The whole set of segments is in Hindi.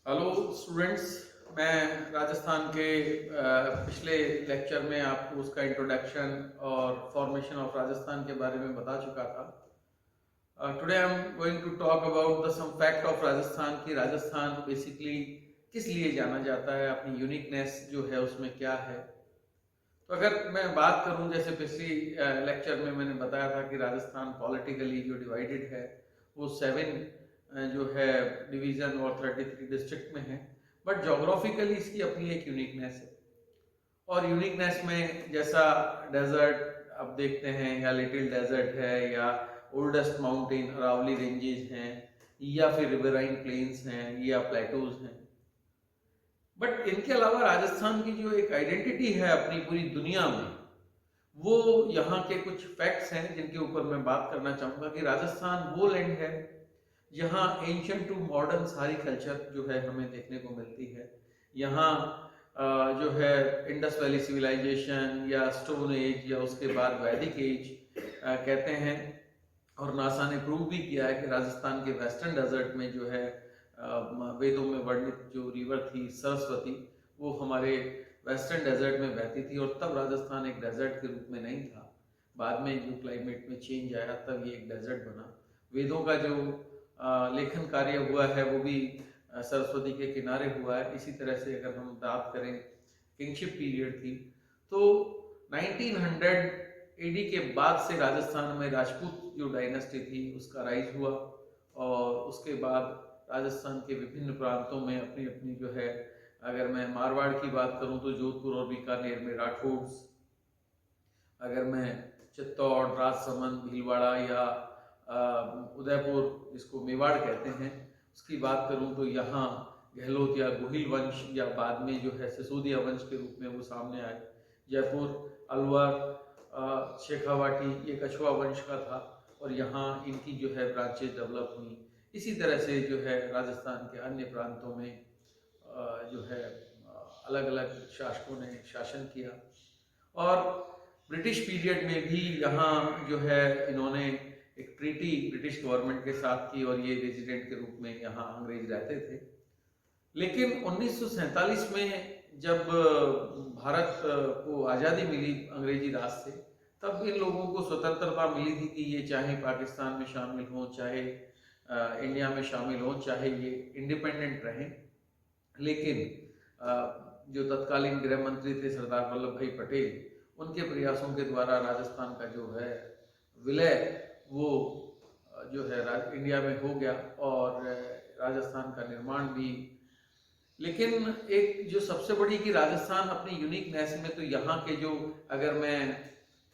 Hello students. मैं राजस्थान के पिछले लेक्चर में आपको उसका इंट्रोडक्शन और फॉर्मेशन ऑफ राजस्थान के बारे में बता चुका था। Today I am going to talk about the some fact of Rajasthan की राजस्थान बेसिकली किस लिए जाना जाता है, अपनी यूनिकनेस जो है उसमें क्या है। तो अगर मैं बात करूं, जैसे पिछली लेक्चर में मैंने बताया था कि राजस्थान पॉलिटिकली जो डिवाइडेड है वो 7 जो है डिवीजन और 33 डिस्ट्रिक्ट में है, बट जोग्राफिकली इसकी अपनी एक यूनिकनेस है। और यूनिकनेस में जैसा डेजर्ट अब देखते हैं, या लिटिल डेजर्ट है, या ओल्डेस्ट माउंटेन अरावली रेंजेस हैं, या फिर रिवराइन प्लेन्स हैं, या प्लेटोज हैं। बट इनके अलावा राजस्थान की जो एक आइडेंटिटी है अपनी पूरी दुनिया में, वो यहाँ के कुछ फैक्ट्स हैं जिनके ऊपर मैं बात करना चाहूँगा कि राजस्थान वो लैंड है जहाँ एंशिएंट टू मॉडर्न सारी कल्चर जो है हमें देखने को मिलती है। यहाँ जो है इंडस वैली सिविलाइजेशन या स्टोन एज या उसके बाद वैदिक एज कहते हैं, और नासा ने प्रूव भी किया है कि राजस्थान के वेस्टर्न डेजर्ट में जो है वेदों में वर्णित जो रिवर थी सरस्वती, वो हमारे वेस्टर्न डेजर्ट में बहती थी। और तब राजस्थान एक डेजर्ट के रूप में नहीं था, बाद में जो क्लाइमेट में चेंज आया तब ये एक डेजर्ट बना। वेदों का जो लेखन कार्य हुआ है वो भी सरस्वती के किनारे हुआ है। इसी तरह से अगर हम बात करें, किंगशिप पीरियड थी, तो 1900 एडी के बाद से राजस्थान में राजपूत जो डायनेस्टी थी उसका राइज हुआ, और उसके बाद राजस्थान के विभिन्न प्रांतों में अपनी अपनी जो है, अगर मैं मारवाड़ की बात करूं तो जोधपुर और बीकानेर में राठौड़, अगर मैं चित्तौड़, राजसमंद, भीलवाड़ा या उदयपुर जिसको मेवाड़ कहते हैं उसकी बात करूं तो यहाँ गहलोत या गोहिल वंश, या बाद में जो है सिसोदिया वंश के रूप में वो सामने आए। जयपुर, अलवर, शेखावाटी ये कछुआ वंश का था, और यहाँ इनकी जो है ब्रांचेज डेवलप हुई। इसी तरह से जो है राजस्थान के अन्य प्रांतों में जो है अलग अलग शासकों ने शासन किया। और ब्रिटिश पीरियड में भी यहाँ जो है इन्होंने एक ट्रीटी ब्रिटिश गवर्नमेंट के साथ की, और ये रेजिडेंट के रूप में यहाँ अंग्रेज रहते थे। लेकिन 1947 में जब भारत को आज़ादी मिली अंग्रेजी राज से, तब इन लोगों को स्वतंत्रता मिली थी कि ये चाहे पाकिस्तान में शामिल हों, चाहे इंडिया में शामिल हों, चाहे ये इंडिपेंडेंट रहें। लेकिन जो तत्कालीन गृह मंत्री थे सरदार वल्लभ भाई पटेल, उनके प्रयासों के द्वारा राजस्थान का जो है विलय वो जो है इंडिया में हो गया, और राजस्थान का निर्माण भी। लेकिन एक जो सबसे बड़ी कि राजस्थान अपनी यूनिकनेस में, तो यहाँ के जो, अगर मैं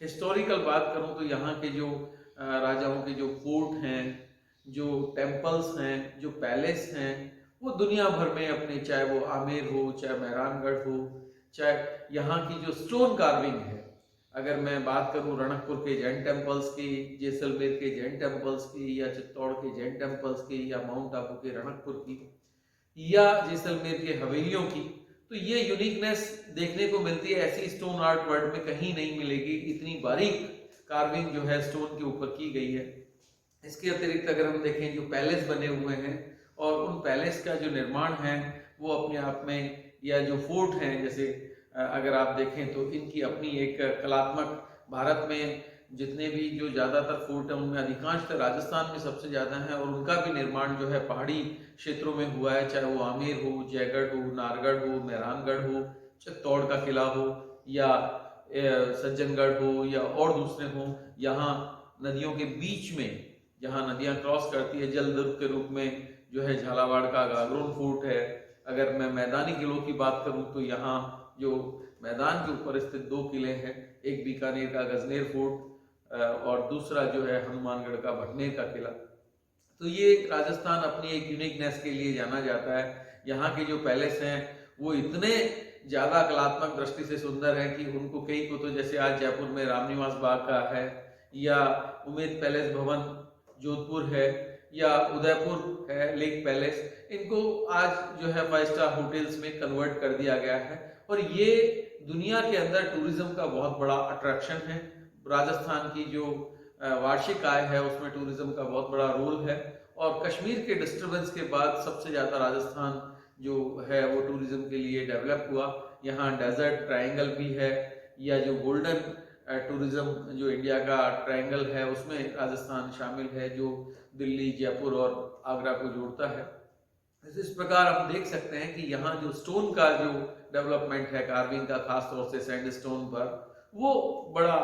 हिस्टोरिकल बात करूँ तो यहाँ के जो राजाओं के जो फोर्ट हैं, जो टेम्पल्स हैं, जो पैलेस हैं, वो दुनिया भर में अपने, चाहे वो आमेर हो, चाहे मेहरानगढ़ हो, चाहे यहाँ की जो स्टोन कार्विंग है, अगर मैं बात करूं रणकपुर के जैन टेम्पल्स की, जैसलमेर के जैन टेम्पल्स की, या चित्तौड़ के जैन टेम्पल्स की, या माउंट आबू के रणकपुर की, या जैसलमेर के हवेलियों की, तो ये यूनिकनेस देखने को मिलती है। ऐसी स्टोन आर्ट वर्ल्ड में कहीं नहीं मिलेगी, इतनी बारीक कार्विंग जो है स्टोन के ऊपर की गई है। इसके अतिरिक्त अगर हम देखें, जो पैलेस बने हुए हैं और उन पैलेस का जो निर्माण है वो अपने आप में, या जो फोर्ट हैं, जैसे अगर आप देखें तो इनकी अपनी एक कलात्मक, भारत में जितने भी जो ज़्यादातर फोर्ट हैं उनमें अधिकांशतः राजस्थान में सबसे ज़्यादा है, और उनका भी निर्माण जो है पहाड़ी क्षेत्रों में हुआ है, चाहे वो आमेर हो, जयगढ़ हो, नारगढ़ हो, मेहरानगढ़ हो, चित्तौड़ का किला हो, या सज्जनगढ़ हो, या और दूसरे हो। यहाँ नदियों के बीच में जहाँ नदियाँ क्रॉस करती है, जलदुर्ग के रूप में जो है झालावाड़ का गागरोन फोर्ट है। अगर मैं मैदानी किलों की बात करूं तो यहाँ जो मैदान के ऊपर स्थित 2 किले हैं, एक बीकानेर का गजनेर फोर्ट और दूसरा जो है हनुमानगढ़ का भटनेर का किला। तो ये राजस्थान अपनी एक यूनिकनेस के लिए जाना जाता है। यहाँ के जो पैलेस हैं वो इतने ज़्यादा कलात्मक दृष्टि से सुंदर हैं कि उनको कई को, तो जैसे आज जयपुर में रामनिवास बाग का है, या उमेद पैलेस भवन जोधपुर है, या उदयपुर है लेक पैलेस, इनको आज जो है 5 स्टार होटल्स में कन्वर्ट कर दिया गया है। और ये दुनिया के अंदर टूरिज्म का बहुत बड़ा अट्रैक्शन है। राजस्थान की जो वार्षिक आय है उसमें टूरिज्म का बहुत बड़ा रोल है, और कश्मीर के डिस्टर्बेंस के बाद सबसे ज़्यादा राजस्थान जो है वो टूरिज्म के लिए डेवलप हुआ। यहाँ डेजर्ट ट्रायंगल भी है, या जो गोल्डन टूरिज्म जो इंडिया का ट्रायंगल है उसमें राजस्थान शामिल है, जो दिल्ली, जयपुर और आगरा को जोड़ता है। इस प्रकार हम देख सकते हैं कि यहाँ जो स्टोन का जो डेवलपमेंट है, कार्विंग का, खास तौर से सैंडस्टोन पर, वो बड़ा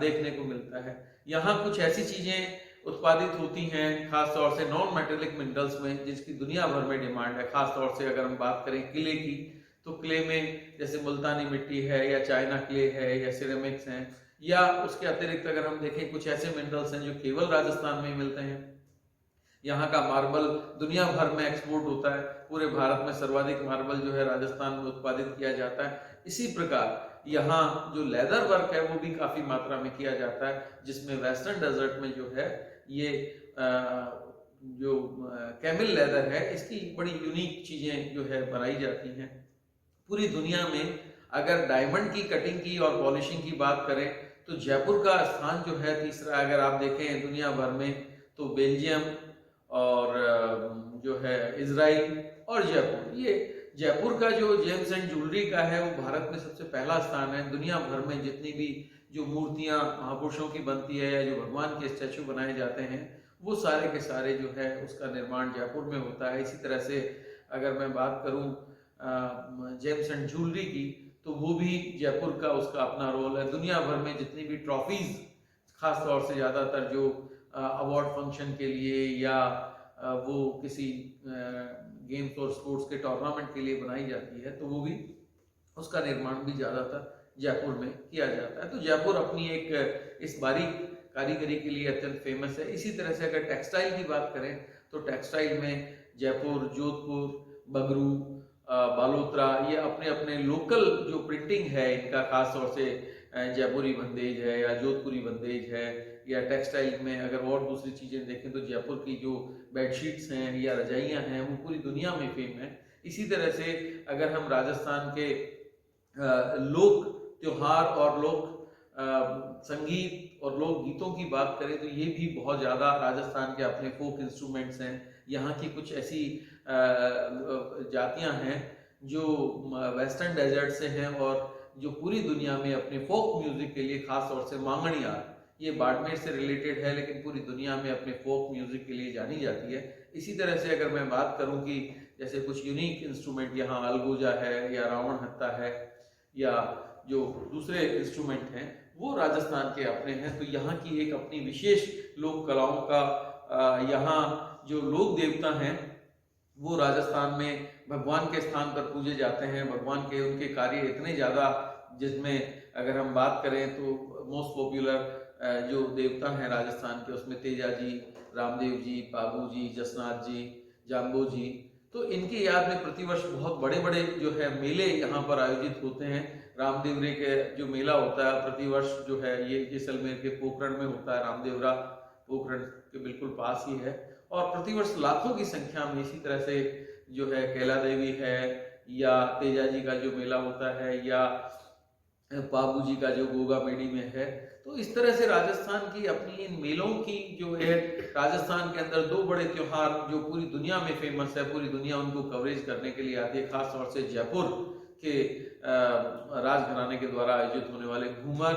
देखने को मिलता है। यहाँ कुछ ऐसी चीजें उत्पादित होती हैं खास तौर से नॉन मेटेलिक मिनरल्स में, जिसकी दुनिया भर में डिमांड है। खास तौर से अगर हम बात करें क्ले की, तो क्ले में जैसे मुल्तानी मिट्टी है, या चाइना क्ले है, या सिरेमिक्स हैं, या उसके अतिरिक्त अगर हम देखें कुछ ऐसे मिनरल्स हैं जो केवल राजस्थान में मिलते हैं। यहाँ का मार्बल दुनिया भर में एक्सपोर्ट होता है, पूरे भारत में सर्वाधिक मार्बल जो है राजस्थान में उत्पादित किया जाता है। इसी प्रकार यहाँ जो लेदर वर्क है वो भी काफी मात्रा में किया जाता है, जिसमें वेस्टर्न डेजर्ट में जो है ये जो कैमल लेदर है, इसकी बड़ी यूनिक चीजें जो है बनाई जाती हैं। पूरी दुनिया में अगर डायमंड की कटिंग की और पॉलिशिंग की बात करें तो जयपुर का स्थान जो है तीसरा। अगर आप देखें दुनिया भर में तो बेल्जियम और जो है इजराइल और जयपुर, ये जयपुर का जो जेम्स एंड ज्वेलरी का है वो भारत में सबसे पहला स्थान है। दुनिया भर में जितनी भी जो मूर्तियां महापुरुषों की बनती है या जो भगवान के स्टैचू बनाए जाते हैं, वो सारे के सारे जो है उसका निर्माण जयपुर में होता है। इसी तरह से अगर मैं बात करूं जेम्स एंड ज्वेलरी की, तो वो भी जयपुर का उसका अपना रोल है। दुनिया भर में जितनी भी ट्रॉफीज, खास तौर से ज़्यादातर जो अवार्ड फंक्शन के लिए या वो किसी गेम्स और स्पोर्ट्स के टूर्नामेंट के लिए बनाई जाती है, तो वो भी उसका निर्माण भी ज़्यादातर जयपुर में किया जाता है। तो जयपुर अपनी एक इस बारीक कारीगरी के लिए अत्यंत फेमस है। इसी तरह से अगर टेक्सटाइल की बात करें तो टेक्सटाइल में जयपुर, जोधपुर, बगरू, बालोतरा, ये अपने अपने लोकल जो प्रिंटिंग है इनका, खास तौर से जयपुरी बंदेज है या जोधपुरी बंदेज है, या टेक्सटाइल में अगर और दूसरी चीजें देखें तो जयपुर की जो बेडशीट्स हैं या रजाइयाँ हैं वो पूरी दुनिया में फेम है। इसी तरह से अगर हम राजस्थान के लोक त्योहार और लोक संगीत और लोक गीतों की बात करें तो ये भी बहुत ज़्यादा राजस्थान के अपने फोक इंस्ट्रूमेंट्स हैं। यहाँ की कुछ ऐसी जातियाँ हैं जो वेस्टर्न डेजर्ट से हैं और जो पूरी दुनिया में अपने फोक म्यूजिक के लिए, खास तौर से मांगणियार, ये बाड़मेर से रिलेटेड है लेकिन पूरी दुनिया में अपने फोक म्यूजिक के लिए जानी जाती है। इसी तरह से अगर मैं बात करूं कि जैसे कुछ यूनिक इंस्ट्रूमेंट यहाँ अलगोजा है या रावण हत्ता है या जो दूसरे इंस्ट्रूमेंट हैं वो राजस्थान के अपने हैं, तो यहाँ की एक अपनी विशेष लोक कलाओं का यहाँ जो लोक देवता हैं वो राजस्थान में भगवान के स्थान पर पूजे जाते हैं। भगवान के उनके कार्य इतने ज़्यादा, जिसमें अगर हम बात करें तो मोस्ट पॉपुलर जो देवता हैं राजस्थान के, उसमें तेजा जी, रामदेव जी, पागू जी, जसनाथ जी, जाम्बो जी, तो इनकी याद में प्रतिवर्ष बहुत बड़े बड़े जो है मेले यहाँ पर आयोजित होते हैं। रामदेवरे के जो मेला होता है प्रतिवर्ष जो है ये जैसलमेर के पोखरण में होता है। रामदेवरा पोखरण के बिल्कुल पास ही है और प्रतिवर्ष लाखों की संख्या में, इसी तरह से जो है कैला देवी है या तेजा जी का जो मेला होता है या बाबू जी का जो गोगा मेडी में है, तो इस तरह से राजस्थान की अपनी इन मेलों की जो है, राजस्थान के अंदर दो बड़े त्योहार जो पूरी दुनिया में फेमस है, पूरी दुनिया उनको कवरेज करने के लिए आती है। खास तौर से जयपुर के राजघराने के द्वारा आयोजित होने वाले घूमर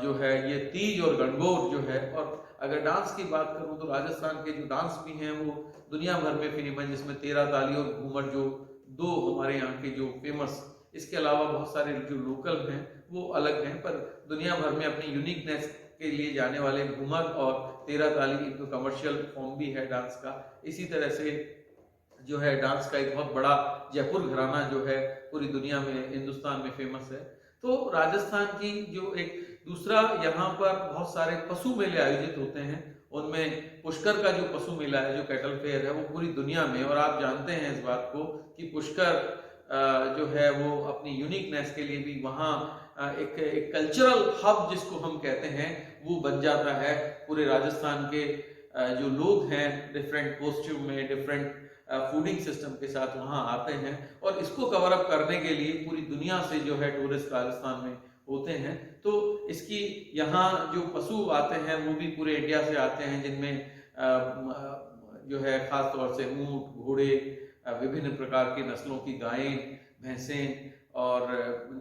जो है, ये तीज और गणगौर जो है। और अगर डांस की बात करूं तो राजस्थान के जो डांस भी हैं वो दुनिया भर में फेमस है, जिसमें 13 ताली और घूमर जो दो हमारे यहाँ के जो फेमस, इसके अलावा बहुत सारे जो लोकल हैं वो अलग हैं, पर दुनिया भर में अपनी यूनिकनेस के लिए जाने वाले घूमर और 13 ताली एक तो कमर्शियल फॉर्म भी है डांस का। इसी तरह से जो है डांस का एक बहुत बड़ा जयपुर घराना जो है पूरी दुनिया में, हिंदुस्तान में फेमस है। तो राजस्थान की जो एक दूसरा, यहाँ पर बहुत सारे पशु मेले आयोजित होते हैं, उनमें पुष्कर का जो पशु मेला है, जो कैटल फेयर है, वो पूरी दुनिया में, और आप जानते हैं इस बात को कि पुष्कर जो है वो अपनी यूनिकनेस के लिए भी वहाँ एक कल्चरल हब जिसको हम कहते हैं वो बन जाता है। पूरे राजस्थान के जो लोग हैं डिफरेंट कॉस्ट्यूम में, डिफरेंट फूडिंग सिस्टम के साथ वहाँ आते हैं और इसको कवर अप करने के लिए पूरी दुनिया से जो है टूरिस्ट राजस्थान में होते हैं। तो इसकी यहाँ जो पशु आते हैं वो भी पूरे इंडिया से आते हैं, जिनमें जो है खास तौर से ऊंट, घोड़े, विभिन्न प्रकार की नस्लों की गायें, भैंसें और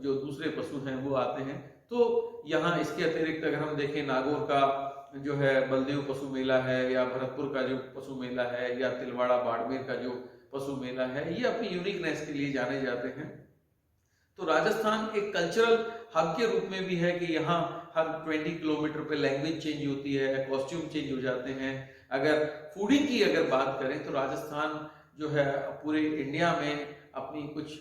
जो दूसरे पशु हैं वो आते हैं। तो यहाँ इसके अतिरिक्त अगर हम देखें, नागौर का जो है बलदेव पशु मेला है, या भरतपुर का जो पशु मेला है, या तिलवाड़ा बाड़मेर का जो पशु मेला है, ये अपनी यूनिकनेस के लिए जाने जाते हैं। तो राजस्थान एक कल्चरल हब के रूप में भी है कि यहाँ हर 20 किलोमीटर पे लैंग्वेज चेंज होती है, कॉस्ट्यूम चेंज हो जाते हैं। अगर फूडिंग की अगर बात करें तो राजस्थान जो है पूरे इंडिया में अपनी कुछ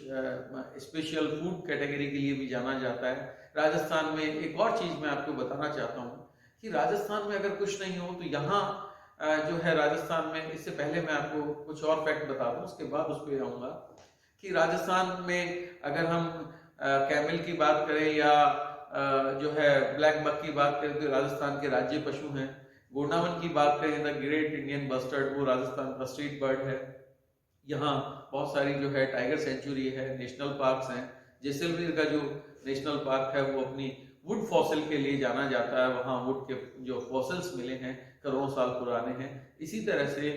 स्पेशल फूड कैटेगरी के लिए भी जाना जाता है। राजस्थान में एक और चीज मैं आपको बताना चाहता हूँ कि राजस्थान में अगर कुछ नहीं हो तो यहाँ जो है राजस्थान में, इससे पहले मैं आपको कुछ और फैक्ट बता दूं उसके बाद उस पर आऊंगा, कि राजस्थान में अगर हम कैमल की बात करें या जो है ब्लैक बक की बात करें तो राजस्थान के राज्य पशु हैं। गोंडावन की बात करें द ग्रेट इंडियन बस्टर्ड, वो राजस्थान का स्ट्रीट बर्ड है। यहाँ बहुत सारी जो है टाइगर सेंचुरी है, नेशनल पार्क्स हैं। जैसलमेर का जो नेशनल पार्क है वो अपनी वुड फॉसिल के लिए जाना जाता है, वहाँ वुड के जो फॉसिल्स मिले हैं करोड़ों साल पुराने हैं। इसी तरह से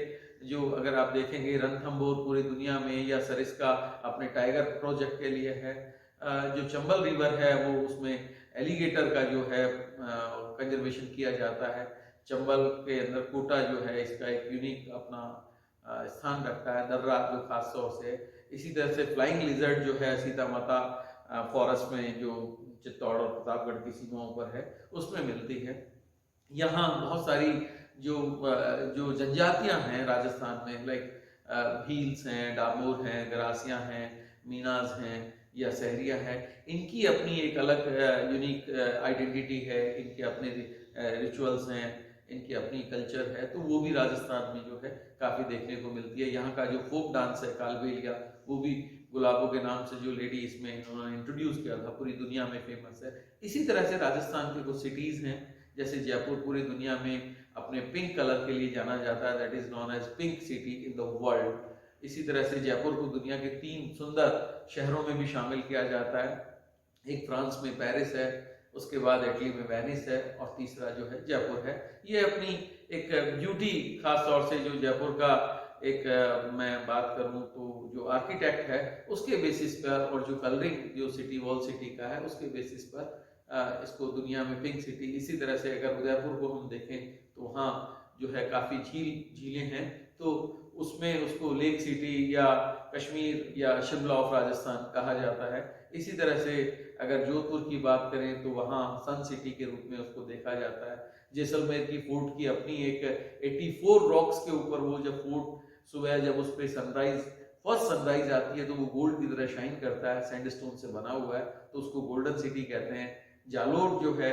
जो अगर आप देखेंगे रणथंभौर पूरी दुनिया में, या सरिस्का अपने टाइगर प्रोजेक्ट के लिए है। जो चंबल रिवर है वो उसमें एलिगेटर का जो है कंजर्वेशन किया जाता है। चंबल के अंदर कोटा जो है इसका एक यूनिक अपना स्थान रखता है, दर्रा जो खास तौर से। इसी तरह से फ्लाइंग लिजर्ड जो है सीता माता फॉरेस्ट में जो चित्तौड़ और प्रतापगढ़ की सीमाओं पर है उसमें मिलती है। यहाँ बहुत सारी जो जनजातियां हैं राजस्थान में, लाइक भील्स हैं, डामोर हैं, गरासियां हैं, मीनाज हैं या सहरिया है, इनकी अपनी एक अलग यूनिक आइडेंटिटी है, इनके अपने रिचुअल्स हैं, इनकी अपनी कल्चर है। तो वो भी राजस्थान में जो है काफी देखने को मिलती है। यहाँ का जो फोक डांस है कालबेलिया, वो भी गुलाबों के नाम से जो लेडी इसमें उन्होंने इंट्रोड्यूस किया था, पूरी दुनिया में फेमस है। इसी तरह से राजस्थान के कुछ सिटीज हैं, जैसे जयपुर पूरी दुनिया में अपने पिंक कलर के लिए जाना जाता है, that is known as pink city in the world. इसी तरह से जयपुर को दुनिया के 3 सुंदर शहरों में भी शामिल किया जाता है। एक फ्रांस में पेरिस है, उसके बाद इटली में वेनिस है, और तीसरा जो है जयपुर है। ये अपनी एक ब्यूटी, खास तौर से जो जयपुर का एक मैं बात करूं तो जो आर्किटेक्ट है उसके बेसिस पर, और जो कलरिंग जो सिटी वॉल सिटी का है उसके बेसिस पर इसको दुनिया में पिंक सिटी। इसी तरह से अगर उदयपुर को हम देखें तो वहाँ जो है काफ़ी झीलें हैं, तो उसमें उसको लेक सिटी या कश्मीर या शिमला ऑफ राजस्थान कहा जाता है। इसी तरह से अगर जोधपुर की बात करें तो वहाँ सन सिटी के रूप में उसको देखा जाता है। जैसलमेर की फोर्ट की अपनी एक 84 रॉक्स के ऊपर वो जब फोर्ट सुबह जब उस पर फर्स्ट सनराइज आती है तो वो गोल्ड की तरह शाइन करता है, सैंडस्टोन से बना हुआ है, तो उसको गोल्डन सिटी कहते हैं। जालोर जो है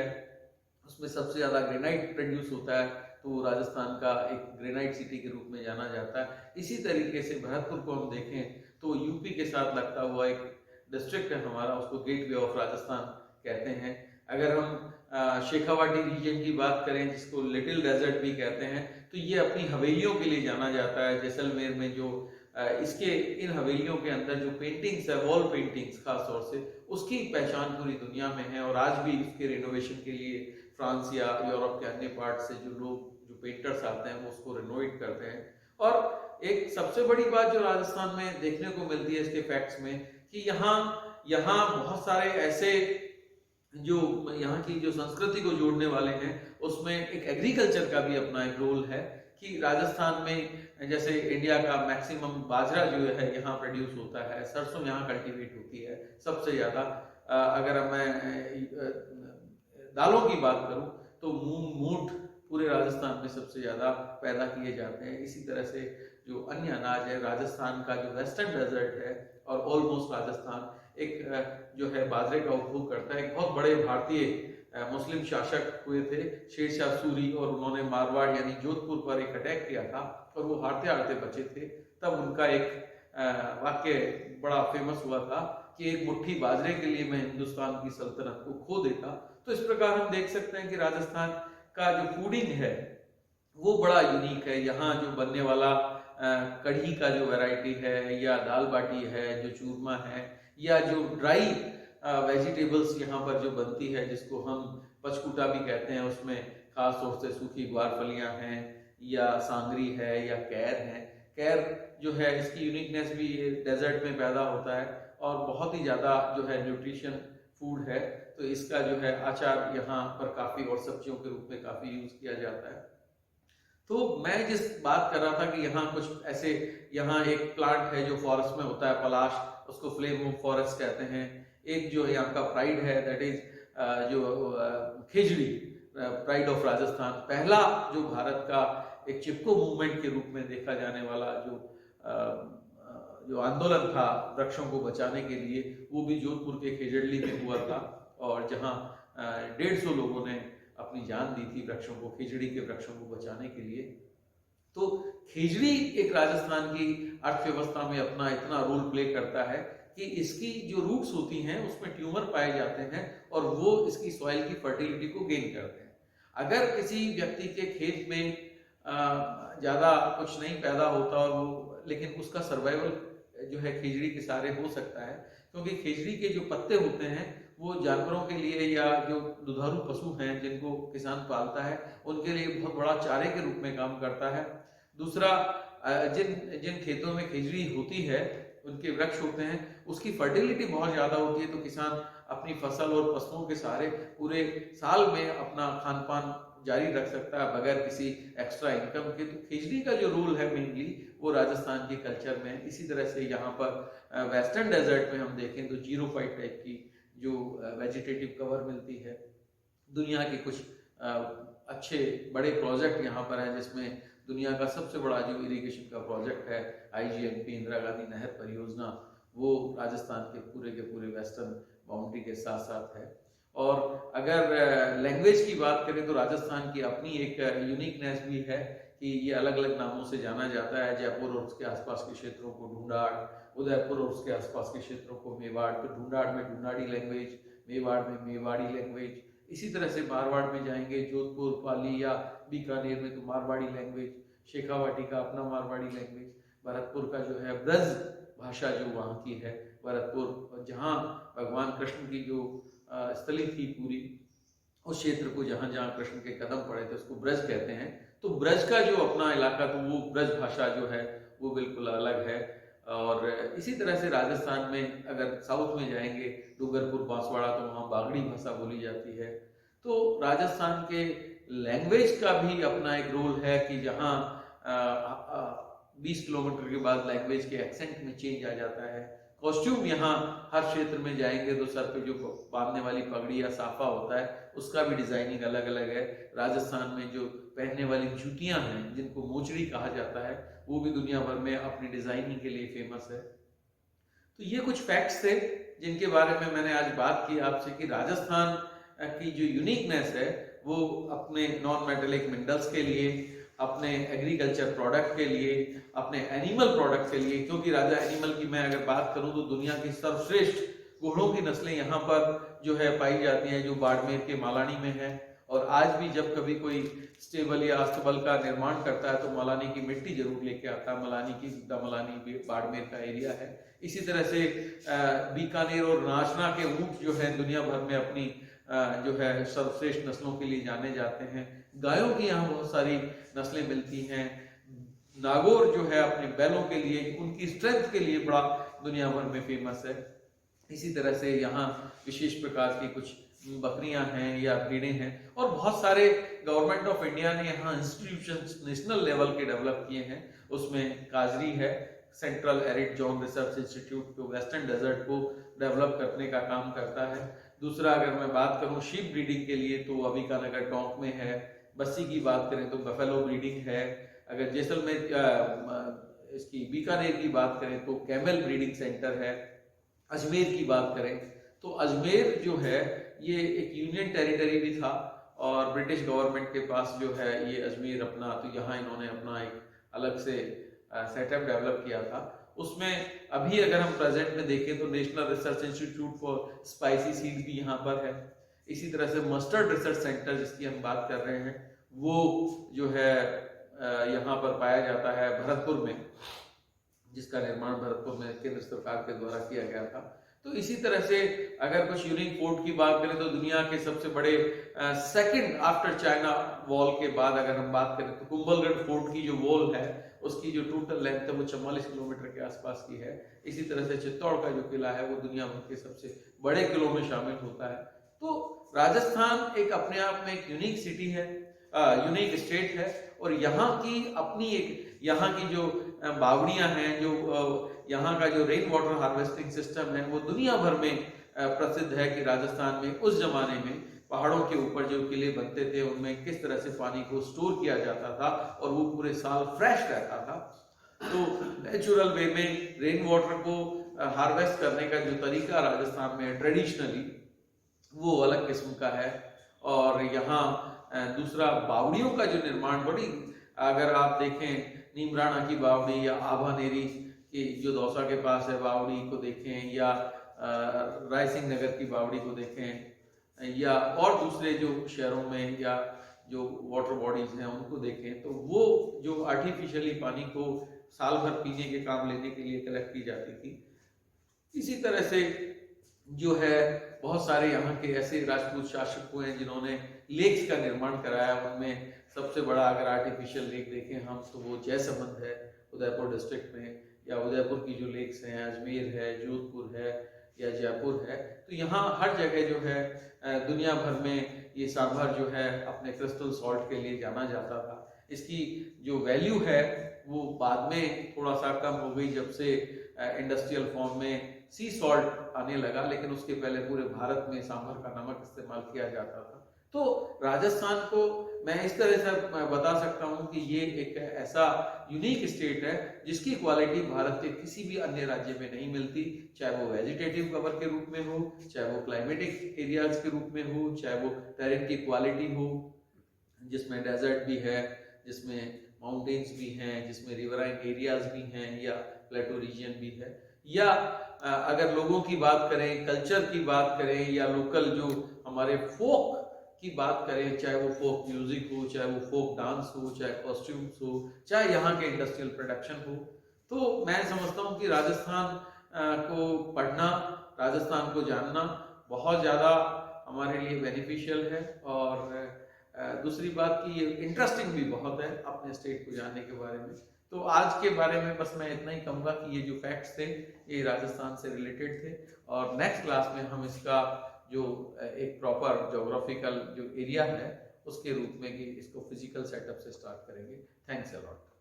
उसमें सबसे ज्यादा ग्रेनाइट प्रोड्यूस होता है, तो राजस्थान का एक ग्रेनाइट सिटी के रूप में जाना जाता है। इसी तरीके से भरतपुर को हम देखें तो यूपी के साथ लगता हुआ एक डिस्ट्रिक्ट है हमारा, उसको गेटवे ऑफ राजस्थान कहते हैं। अगर हम शेखावाटी रीजन की बात करें जिसको लिटिल डेजर्ट भी कहते हैं, तो ये अपनी हवेलियों के लिए जाना जाता है। जैसलमेर में जो इसके इन हवेलियों के अंदर जो पेंटिंग्स है, वॉल पेंटिंग्स खास तौर से, उसकी पहचान पूरी दुनिया में है, और आज भी उसके रिनोवेशन के लिए फ्रांस या यूरोप के अन्य पार्ट से जो लोग जो पेंटर्स आते हैं वो उसको रिनोवेट करते हैं। और एक सबसे बड़ी बात जो राजस्थान में देखने को मिलती है इसके फैक्ट्स में, कि यहाँ बहुत सारे ऐसे जो यहाँ की जो संस्कृति को जोड़ने वाले हैं, उसमें एक एग्रीकल्चर का भी अपना एक रोल है। कि राजस्थान में जैसे इंडिया का मैक्सिमम बाजरा जो है यहाँ प्रोड्यूस होता है, सरसों यहाँ कल्टीवेट होती है सबसे ज्यादा। अगर मैं दालों की बात करूं तो मूंग मूठ पूरे राजस्थान में सबसे ज्यादा पैदा किए जाते हैं। इसी तरह से जो अन्य अनाज है, राजस्थान का जो वेस्टर्न डेजर्ट है और ऑलमोस्ट राजस्थान एक जो है बाजरे का उपभोग करता है। एक बहुत बड़े भारतीय मुस्लिम शासक हुए थे शेरशाह सूरी, और उन्होंने मारवाड़ यानी जोधपुर पर एक अटैक किया था और वो हारते हारते बचे थे। तब उनका एक वाक्य बड़ा फेमस हुआ था कि एक मुट्ठी बाजरे के लिए मैं हिंदुस्तान की सल्तनत को खो देता। तो इस प्रकार हम देख सकते हैं कि राजस्थान का जो फूडिंग है वो बड़ा यूनिक है। यहाँ जो बनने वाला कढ़ी का जो वैरायटी है, या दाल बाटी है, जो चूरमा है, या जो ड्राई वेजिटेबल्स यहाँ पर जो बनती है जिसको हम पचकूटा भी कहते हैं, उसमें खास तौर से सूखी ग्वार फलियाँ हैं, या सांगरी है, या कैर है, कैर जो है इसकी यूनिकनेस भी डेजर्ट में पैदा होता है और बहुत ही ज़्यादा जो है न्यूट्रिशन फूड है, तो इसका जो है अचार यहाँ पर काफ़ी और सब्जियों के रूप में काफ़ी यूज़ किया जाता है। तो मैं जिस बात कर रहा था कि यहाँ कुछ ऐसे, यहाँ एक प्लांट है जो फॉरेस्ट में होता है पलाश, उसको फ्लेम ऑफ फॉरेस्ट कहते हैं। एक जो यहाँ का प्राइड है दैट इज जो खिजड़ी, प्राइड ऑफ राजस्थान, पहला जो भारत का एक चिपको मूवमेंट के रूप में देखा जाने वाला जो आंदोलन था वृक्षों को बचाने के लिए, वो भी जोधपुर के खेजड़ली में हुआ था, और जहाँ 150 लोगों ने अपनी जान दी थी वृक्षों को, खिजड़ी के वृक्षों को बचाने के लिए। तो खिजड़ी एक राजस्थान की अर्थव्यवस्था में अपना इतना रोल प्ले करता है कि इसकी जो रूट्स होती हैं उसमें ट्यूमर पाए जाते हैं और वो इसकी सॉइल की फर्टिलिटी को गेन करते हैं। अगर किसी व्यक्ति के खेत में ज़्यादा कुछ नहीं पैदा होता और वो, लेकिन उसका सर्वाइवल जो है खिजड़ी के सहारे हो सकता है, क्योंकि खिजड़ी के जो पत्ते होते हैं वो जानवरों के लिए या जो दुधारू पशु हैं जिनको किसान पालता है उनके लिए बहुत बड़ा चारे के रूप में काम करता है। दूसरा, जिन खेतों में खिजड़ी होती है, उनके वृक्ष होते हैं, उसकी फर्टिलिटी बहुत ज़्यादा होती है, तो किसान अपनी फसल और फसलों के सहारे पूरे साल में अपना खान पान जारी रख सकता है बगैर किसी एक्स्ट्रा इनकम के। तो खिजड़ी का जो रोल है मेनली वो राजस्थान के कल्चर में। इसी तरह से यहाँ पर वेस्टर्न डेजर्ट में हम देखें तो जीरोफाइट टाइप की जो वेजिटेटिव कवर मिलती है। दुनिया के कुछ अच्छे बड़े प्रोजेक्ट यहाँ पर हैं, जिसमें दुनिया का सबसे बड़ा जो इरिगेशन का प्रोजेक्ट है IGNP इंदिरा गांधी नहर परियोजना, वो राजस्थान के पूरे वेस्टर्न बाउंड्री के साथ साथ है। और अगर लैंग्वेज की बात करें तो राजस्थान की अपनी एक यूनिकनेस भी है कि ये अलग अलग नामों से जाना जाता है। जयपुर और उसके आसपास के क्षेत्रों को ढूंढाड़, उदयपुर और उसके आसपास के क्षेत्रों को मेवाड़, तो ढूंढाड़ में ढूंढाड़ी लैंग्वेज, मेवाड़ में मेवाड़ी लैंग्वेज। इसी तरह से मारवाड़ में जाएंगे, जोधपुर, पाली या बीकानेर में तो मारवाड़ी लैंग्वेज, शेखावाटी का अपना मारवाड़ी लैंग्वेज, भरतपुर का जो है ब्रज भाषा जो वहाँ की है भरतपुर, जहाँ भगवान कृष्ण की जो स्थली थी पूरी, उस क्षेत्र को जहाँ जहाँ कृष्ण के कदम पड़े थे उसको ब्रज कहते हैं। तो ब्रज का जो अपना इलाका, तो वो ब्रज भाषा जो है वो बिल्कुल अलग है। और इसी तरह से राजस्थान में अगर साउथ में जाएंगे, डूंगरपुर, बांसवाड़ा, तो वहाँ बागड़ी भाषा बोली जाती है। तो राजस्थान के लैंग्वेज का भी अपना एक रोल है कि जहाँ 20 किलोमीटर के बाद लैंग्वेज के एक्सेंट में चेंज आ जाता है। कॉस्ट्यूम यहाँ हर क्षेत्र में जाएंगे तो सर पे जो बांधने वाली पगड़ी या साफा होता है उसका भी डिजाइनिंग अलग अलग है। राजस्थान में जो पहनने वाली जूतियां हैं जिनको मोचड़ी कहा जाता है, वो भी दुनिया भर में अपनी डिजाइनिंग के लिए फेमस है। तो ये कुछ फैक्ट्स थे जिनके बारे में मैंने आज बात की आपसे कि राजस्थान की जो यूनिकनेस है वो अपने नॉन मेटेलिक मिनरल्स के लिए, अपने एग्रीकल्चर प्रोडक्ट के लिए, अपने एनिमल प्रोडक्ट के लिए, क्योंकि राजा एनिमल की मैं अगर बात करूं तो दुनिया की सर्वश्रेष्ठ घोड़ों की नस्लें यहाँ पर जो है पाई जाती हैं, जो बाड़मेर के मालानी में है। और आज भी जब कभी कोई स्टेबल या अस्तबल का निर्माण करता है तो मलानी की मिट्टी जरूर लेके आता है। मलानी बाड़मेर का एरिया है। इसी तरह से बीकानेर और नाचना के ऊंट जो है दुनिया भर में अपनी जो है सर्वश्रेष्ठ नस्लों के लिए जाने जाते हैं। गायों की यहाँ बहुत सारी नस्लें मिलती हैं। नागौर जो है अपने बैलों के लिए, उनकी स्ट्रेंथ के लिए बड़ा दुनिया भर में फेमस है। इसी तरह से यहाँ विशेष प्रकार की कुछ बकरियां हैं या ब्रीडें हैं, और बहुत सारे गवर्नमेंट ऑफ इंडिया ने यहाँ इंस्टीट्यूशंस नेशनल लेवल के डेवलप किए हैं। उसमें काजरी है, central arid zone research institute, जो वेस्टर्न डेजर्ट को डेवलप करने का काम करता है। दूसरा, अगर मैं बात करूं शीप ब्रीडिंग के लिए तो अभिकानगर टोंक में है। बस्सी की बात करें तो बफेलो ब्रीडिंग है। अगर जैसलमेर इसकी बीकानेर की बात करें तो कैमल ब्रीडिंग सेंटर है। अजमेर की बात करें तो अजमेर जो है ये एक यूनियन टेरिटरी भी था और ब्रिटिश गवर्नमेंट के पास जो है ये अजमेर अपना, तो यहाँ इन्होंने अपना एक अलग से सेटअप डेवलप किया था। उसमें अभी अगर हम प्रेजेंट में देखें तो national research institute for spicy seed भी यहाँ पर है। इसी तरह से मस्टर्ड रिसर्च सेंटर जिसकी हम बात कर रहे हैं वो जो है यहाँ पर पाया जाता है भरतपुर में, जिसका निर्माण भरतपुर में केंद्र सरकार के द्वारा किया गया था। तो इसी तरह से अगर कुछ यूनिक फोर्ट की बात करें तो दुनिया के सबसे बड़े सेकंड आफ्टर चाइना वॉल के बाद अगर हम बात करें तो कुंभलगढ़ फोर्ट की जो वॉल है उसकी जो टोटल लेंथ है वो 44 किलोमीटर के आसपास की है। इसी तरह से चित्तौड़ का जो किला है वो दुनिया भर के सबसे बड़े किलों में शामिल होता है। तो राजस्थान एक अपने आप में एक यूनिक सिटी है, यूनिक स्टेट है, और यहाँ की अपनी एक, यहाँ की जो बावड़ियाँ हैं, जो यहाँ का जो रेन वाटर हार्वेस्टिंग सिस्टम है वो दुनिया भर में प्रसिद्ध है कि राजस्थान में उस जमाने में पहाड़ों के ऊपर जो किले बनते थे उनमें किस तरह से पानी को स्टोर किया जाता था और वो पूरे साल फ्रेश रहता था। तो नेचुरल वे में रेन वाटर को हार्वेस्ट करने का जो तरीका राजस्थान में ट्रेडिशनली वो अलग किस्म का है। और यहाँ दूसरा बावड़ियों का जो निर्माण, बड़ी अगर आप देखें नीमराणा की बावड़ी या आभानेरी की जो दौसा के पास है बावड़ी को देखें, या रायसिंह नगर की बावड़ी को देखें, या और दूसरे जो शहरों में या जो वाटर बॉडीज हैं उनको देखें, तो वो जो आर्टिफिशियली पानी को साल भर पीने के काम लेने के लिए कलेक्ट की जाती थी। इसी तरह से जो है बहुत सारे यहाँ के ऐसे राजपूत शासक हुए हैं जिन्होंने लेक्स का निर्माण कराया। उनमें सबसे बड़ा अगर आर्टिफिशियल लेक देखें हम तो वो जयसमंद है उदयपुर डिस्ट्रिक्ट में, या उदयपुर की जो लेक्स हैं अजमेर है, जोधपुर है या जयपुर है। तो यहाँ हर जगह जो है दुनिया भर में ये सांभर जो है अपने क्रिस्टल सॉल्ट के लिए जाना जाता था। इसकी जो वैल्यू है वो बाद में थोड़ा सा कम हो गई जब से इंडस्ट्रियल फॉर्म में सी सॉल्ट आने लगा, लेकिन उसके पहले पूरे भारत में सांभर का नमक इस्तेमाल किया जाता था। तो राजस्थान को मैं इस तरह से बता सकता हूँ कि ये एक ऐसा यूनिक स्टेट है जिसकी क्वालिटी भारत के किसी भी अन्य राज्य में नहीं मिलती, चाहे वो वेजिटेटिव कवर के रूप में हो, चाहे वो क्लाइमेटिक एरियाज के रूप में हो, चाहे वो टेरेन की क्वालिटी हो जिसमें डेजर्ट भी है, जिसमें माउंटेन्स भी हैं, जिसमें रिवराइन एरियाज भी हैं, या प्लेटो रीजन भी है, या अगर लोगों की बात करें, कल्चर की बात करें, या लोकल जो हमारे फोक की बात करें, चाहे वो फोक म्यूजिक हो, चाहे वो फोक डांस हो, चाहे कॉस्ट्यूम्स हो, चाहे यहाँ के इंडस्ट्रियल प्रोडक्शन हो, तो मैं समझता हूँ कि राजस्थान को पढ़ना, राजस्थान को जानना बहुत ज़्यादा हमारे लिए बेनिफिशियल है। और दूसरी बात कि ये इंटरेस्टिंग भी बहुत है अपने स्टेट को जानने के बारे में। तो आज के बारे में बस मैं इतना ही कहूँगा कि ये जो फैक्ट्स थे ये राजस्थान से रिलेटेड थे, और नेक्स्ट क्लास में हम इसका जो एक प्रॉपर ज्योग्राफिकल जो एरिया है उसके रूप में कि इसको फिजिकल सेटअप से स्टार्ट करेंगे। Thanks a lot.